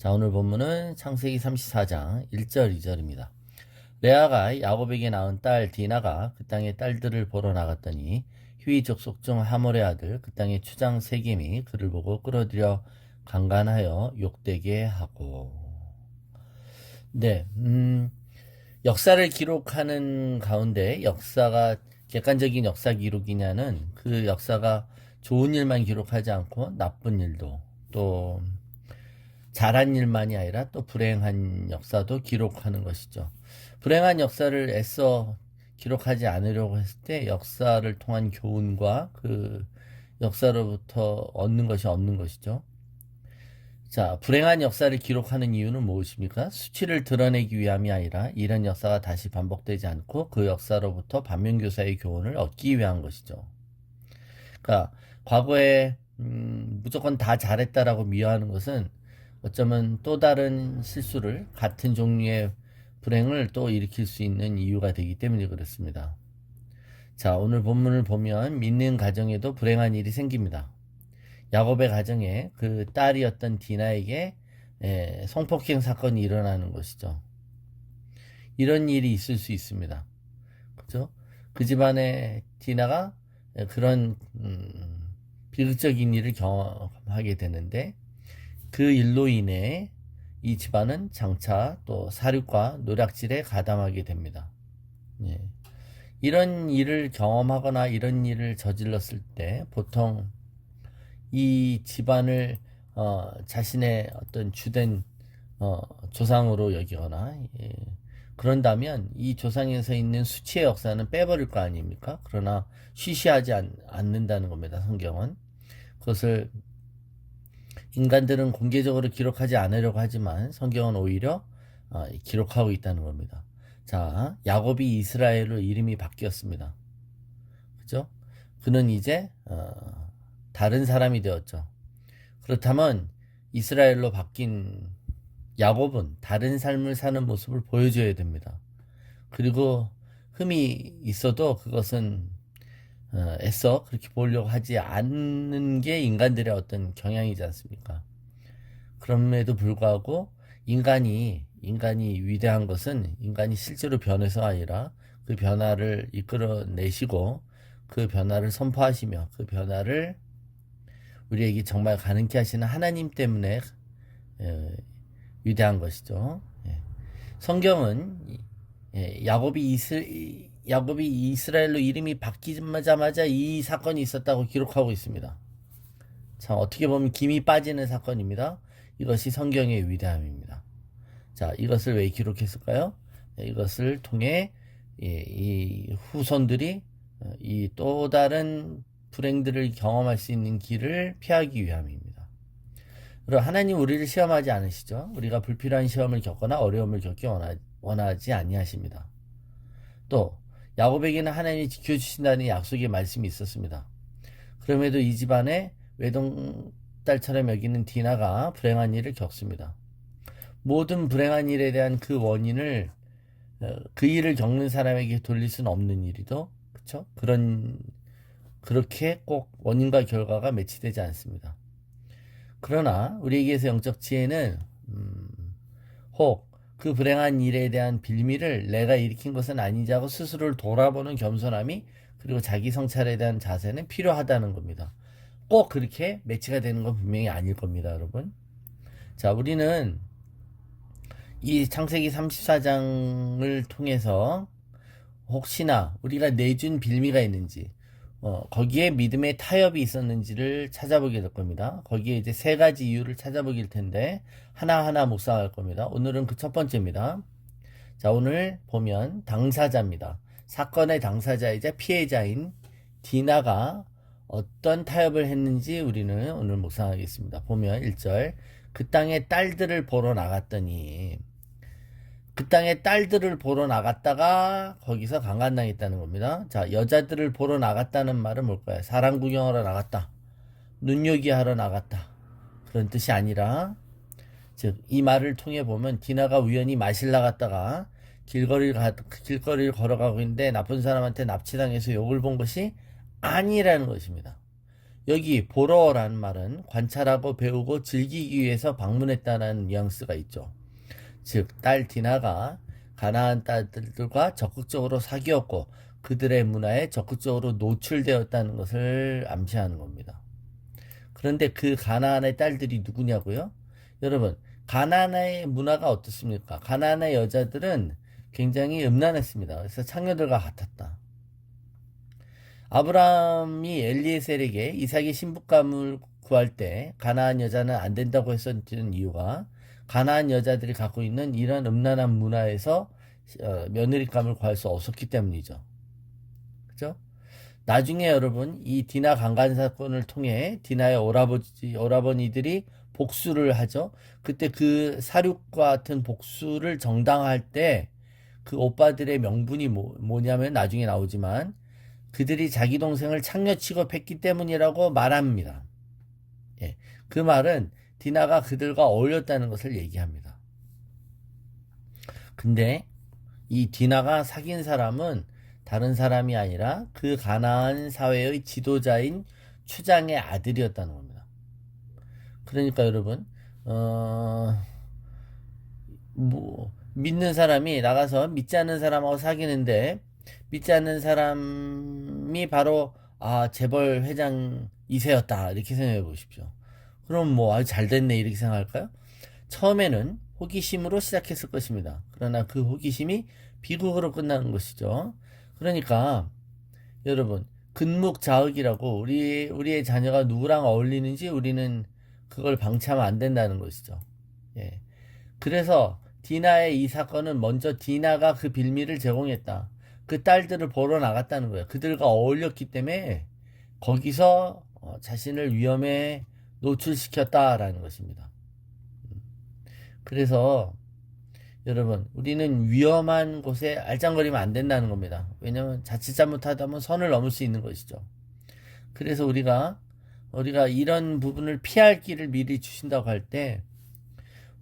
자, 오늘 본문은 창세기 34장 1절 2절입니다. 레아가 야곱에게 낳은 딸 디나가 그 땅의 딸들을 보러 나갔더니 휴이 족속 중 하몰의 아들 그 땅의 추장 세겜이 그를 보고 끌어들여 강간하여 욕되게 하고. 네, 역사를 기록하는 가운데 역사가 객관적인 역사 기록이냐는 그 역사가 좋은 일만 기록하지 않고 나쁜 일도 또 잘한 일만이 아니라 또 불행한 역사도 기록하는 것이죠. 불행한 역사를 애써 기록하지 않으려고 했을 때 역사를 통한 교훈과 그 역사로부터 얻는 것이 없는 것이죠. 자, 불행한 역사를 기록하는 이유는 무엇입니까? 수치를 드러내기 위함이 아니라 이런 역사가 다시 반복되지 않고 그 역사로부터 반면교사의 교훈을 얻기 위한 것이죠. 그러니까 과거에 무조건 다 잘했다라고 미화하는 것은 어쩌면 또 다른 실수를 같은 종류의 불행을 또 일으킬 수 있는 이유가 되기 때문에 그렇습니다. 자, 오늘 본문을 보면 믿는 가정에도 불행한 일이 생깁니다. 야곱의 가정에 그 딸이었던 디나에게 성폭행 사건이 일어나는 것이죠. 이런 일이 있을 수 있습니다. 그죠? 그 집안에 디나가 그런 비극적인 일을 경험하게 되는데 그 일로 인해 이 집안은 장차 또 사륙과 노략질에 가담하게 됩니다. 예. 이런 일을 경험하거나 이런 일을 저질렀을 때 보통 이 집안을 자신의 어떤 주된 조상으로 여기거나 그런다면 이 조상에서 있는 수치의 역사는 빼버릴 거 아닙니까? 그러나 쉬쉬하지 않는다는 겁니다. 성경은 그것을 인간들은 공개적으로 기록하지 않으려고 하지만 성경은 오히려 기록하고 있다는 겁니다. 자, 야곱이 이스라엘로 이름이 바뀌었습니다. 그죠? 그는 이제 다른 사람이 되었죠. 그렇다면 이스라엘로 바뀐 야곱은 다른 삶을 사는 모습을 보여줘야 됩니다. 그리고 흠이 있어도 그것은 애써 그렇게 보려고 하지 않는 게 인간들의 어떤 경향이지 않습니까? 그럼에도 불구하고 인간이 위대한 것은 인간이 실제로 변해서 아니라 그 변화를 이끌어내시고 그 변화를 선포하시며 그 변화를 우리에게 정말 가능케 하시는 하나님 때문에 위대한 것이죠. 성경은 야곱이 이스라엘로 이름이 바뀌자마자 이 사건이 있었다고 기록하고 있습니다. 참 어떻게 보면 김이 빠지는 사건입니다. 이것이 성경의 위대함입니다. 자, 이것을 왜 기록했을까요? 이것을 통해 이 후손들이 이 또 다른 불행들을 경험할 수 있는 길을 피하기 위함입니다. 그리고 하나님 우리를 시험하지 않으시죠. 우리가 불필요한 시험을 겪거나 어려움을 겪기 원하지 아니하십니다. 또 야곱에게는 하나님이 지켜주신다는 약속의 말씀이 있었습니다. 그럼에도 이 집안에 외동딸처럼 여기는 디나가 불행한 일을 겪습니다. 모든 불행한 일에 대한 그 원인을 그 일을 겪는 사람에게 돌릴 수는 없는 일이죠. 그렇죠? 그렇게 꼭 원인과 결과가 매치되지 않습니다. 그러나 우리에게서 영적 지혜는 혹 그 불행한 일에 대한 빌미를 내가 일으킨 것은 아니지 하고 스스로를 돌아보는 겸손함이 그리고 자기 성찰에 대한 자세는 필요하다는 겁니다. 꼭 그렇게 매치가 되는 건 분명히 아닐 겁니다, 여러분. 자, 우리는 이 창세기 34장을 통해서 혹시나 우리가 내준 빌미가 있는지 거기에 믿음의 타협이 있었는지를 찾아보게 될 겁니다. 거기에 이제 세 가지 이유를 찾아보게 될 텐데 하나하나 묵상할 겁니다. 오늘은 그 첫 번째입니다. 자, 오늘 보면 당사자입니다. 사건의 당사자이자 피해자인 디나가 어떤 타협을 했는지 우리는 오늘 묵상하겠습니다. 보면 1절 그 땅의 딸들을 보러 나갔더니 그 땅에 딸들을 보러 나갔다가 거기서 강간당했다는 겁니다. 자, 여자들을 보러 나갔다는 말은 뭘까요? 사람 구경하러 나갔다. 눈요기 하러 나갔다. 그런 뜻이 아니라 즉 이 말을 통해 보면 디나가 우연히 마실 나갔다가 길거리를 걸어가고 있는데 나쁜 사람한테 납치당해서 욕을 본 것이 아니라는 것입니다. 여기 보러라는 말은 관찰하고 배우고 즐기기 위해서 방문했다는 뉘앙스가 있죠. 즉, 딸 디나가 가나안 딸들과 적극적으로 사귀었고 그들의 문화에 적극적으로 노출되었다는 것을 암시하는 겁니다. 그런데 그 가나안의 딸들이 누구냐고요? 여러분, 가나안의 문화가 어떻습니까? 가나안의 여자들은 굉장히 음란했습니다. 그래서 창녀들과 같았다. 아브라함이 엘리에셀에게 이삭의 신부감을 구할 때 가나안 여자는 안 된다고 했었던 이유가 가나안 여자들이 갖고 있는 이런 음란한 문화에서 며느리감을 구할 수 없었기 때문이죠. 그죠? 나중에 여러분 이 디나 강간 사건을 통해 디나의 오라버니들이 복수를 하죠. 그때 그 사륙과 같은 복수를 정당화할 때 그 오빠들의 명분이 뭐냐면 나중에 나오지만 그들이 자기 동생을 창녀 취급했기 때문이라고 말합니다. 예, 그 말은 디나가 그들과 어울렸다는 것을 얘기합니다. 근데 이 디나가 사귄 사람은 다른 사람이 아니라 그 가나안 사회의 지도자인 추장의 아들이었다는 겁니다. 그러니까 여러분, 믿는 사람이 나가서 믿지 않는 사람하고 사귀는데 믿지 않는 사람이 바로 재벌 회장 2세였다 이렇게 생각해 보십시오. 그럼 뭐 아주 잘 됐네 이렇게 생각할까요? 처음에는 호기심으로 시작했을 것입니다. 그러나 그 호기심이 비극으로 끝나는 것이죠. 그러니까 여러분 근묵자흑이라고 우리의 자녀가 누구랑 어울리는지 우리는 그걸 방치하면 안 된다는 것이죠. 예. 그래서 디나의 이 사건은 먼저 디나가 그 빌미를 제공했다. 그 딸들을 보러 나갔다는 거예요. 그들과 어울렸기 때문에 거기서 자신을 위험에 노출시켰다라는 것입니다. 그래서 여러분 우리는 위험한 곳에 알짱거리면 안 된다는 겁니다. 왜냐하면 자칫 잘못하다면 선을 넘을 수 있는 것이죠. 그래서 우리가 이런 부분을 피할 길을 미리 주신다고 할 때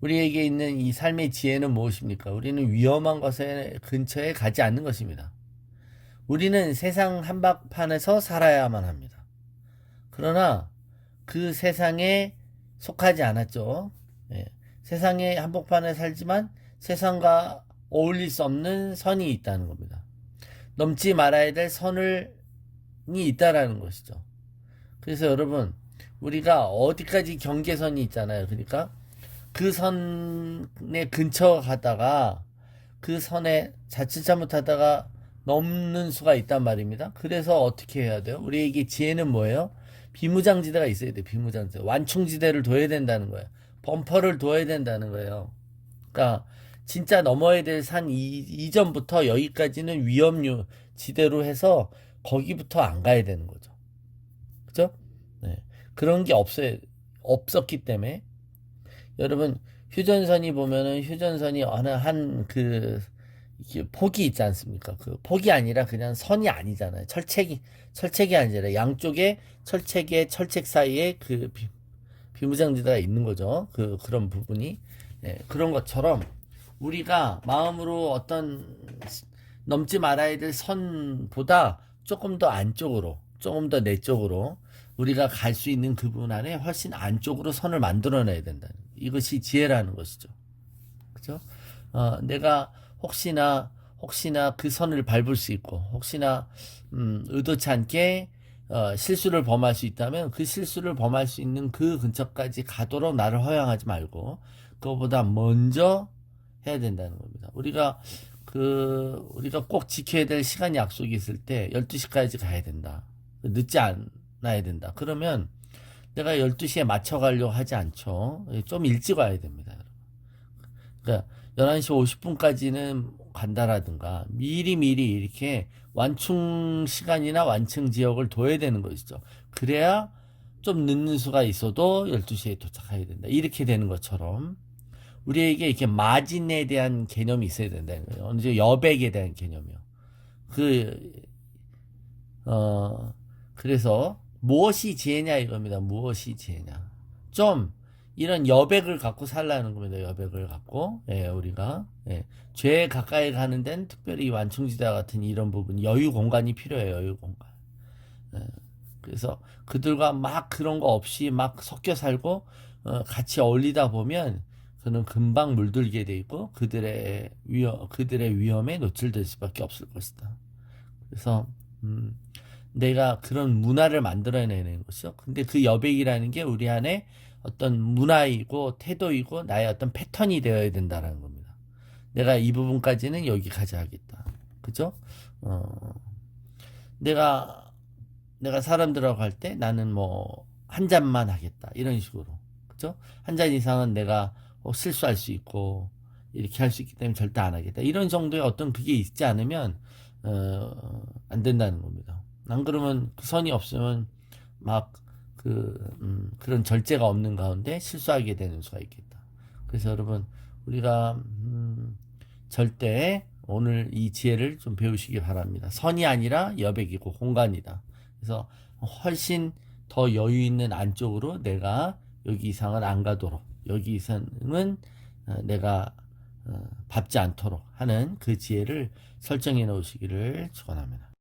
우리에게 있는 이 삶의 지혜는 무엇입니까? 우리는 위험한 것에 근처에 가지 않는 것입니다. 우리는 세상 한복판에서 살아야만 합니다. 그러나 그 세상에 속하지 않았죠. 예. 세상의 한복판에 살지만 세상과 어울릴 수 없는 선이 있다는 겁니다. 넘지 말아야 될 선이 있다라는 것이죠. 그래서 여러분 우리가 어디까지 경계선이 있잖아요. 그러니까 그 선에 근처 가다가 그 선에 자칫 잘못하다가 넘는 수가 있단 말입니다. 그래서 어떻게 해야 돼요? 우리에게 지혜는 뭐예요? 비무장지대가 있어야 돼요. 비무장지대. 완충지대를 둬야 된다는 거예요. 범퍼를 둬야 된다는 거예요. 그러니까 진짜 넘어야 될 산 이전부터 여기까지는 위험류 지대로 해서 거기부터 안 가야 되는 거죠. 그죠? 네. 그런 게 없었기 때문에 여러분 휴전선이 보면은 휴전선이 어느 한 폭이 있지 않습니까? 그 폭이 아니라 그냥 선이 아니잖아요. 철책이 아니라 양쪽에 철책 사이에 그 비무장지대가 있는 거죠. 그런 부분이 그런 것처럼 우리가 마음으로 어떤 넘지 말아야 될 선보다 조금 더 안쪽으로, 조금 더 내쪽으로 우리가 갈 수 있는 그 부분 안에 훨씬 안쪽으로 선을 만들어내야 된다. 이것이 지혜라는 것이죠. 그죠? 내가 혹시나 그 선을 밟을 수 있고, 혹시나, 의도치 않게, 실수를 범할 수 있다면 그 실수를 범할 수 있는 그 근처까지 가도록 나를 허용하지 말고, 그거보다 먼저 해야 된다는 겁니다. 우리가 꼭 지켜야 될 시간 약속이 있을 때 12시까지 가야 된다. 늦지 않아야 된다. 그러면 내가 12시에 맞춰가려고 하지 않죠. 좀 일찍 와야 됩니다. 그러니까 11시 50분까지는 간다라든가 미리 이렇게 완충 시간이나 완충 지역을 둬야 되는 것이죠. 그래야 좀 늦는 수가 있어도 12시에 도착해야 된다. 이렇게 되는 것처럼 우리에게 이렇게 마진에 대한 개념이 있어야 된다는 거예요. 어느 정도 여백에 대한 개념이요. 그래서 무엇이 지혜냐 이겁니다. 무엇이 지혜냐. 좀 이런 여백을 갖고 살라는 겁니다. 여백을 갖고 우리가 죄에 가까이 가는 데는 특별히 완충지대 같은 이런 부분 여유 공간이 필요해요. 여유 공간. 그래서 그들과 막 그런 거 없이 막 섞여 살고 같이 어울리다 보면 그는 금방 물들게 돼 있고 그들의 위험에 노출될 수밖에 없을 것이다. 그래서 내가 그런 문화를 만들어내는 것이죠. 근데 그 여백이라는 게 우리 안에 어떤 문화이고 태도이고 나의 어떤 패턴이 되어야 된다는 겁니다. 내가 이 부분까지는 여기까지 하겠다. 그죠? 어, 내가 사람들하고 할 때 나는 뭐 한 잔만 하겠다. 이런 식으로. 그죠? 한 잔 이상은 내가 실수할 수 있고 이렇게 할 수 있기 때문에 절대 안 하겠다. 이런 정도의 어떤 그게 있지 않으면 안 된다는 겁니다. 안 그러면 그 선이 없으면 막 그런 절제가 없는 가운데 실수하게 되는 수가 있겠다. 그래서 여러분 우리가 절대 오늘 이 지혜를 좀 배우시기 바랍니다. 선이 아니라 여백이고 공간이다. 그래서 훨씬 더 여유 있는 안쪽으로 내가 여기 이상은 안 가도록 여기 이상은 내가 밟지 않도록 하는 그 지혜를 설정해 놓으시기를 축원합니다.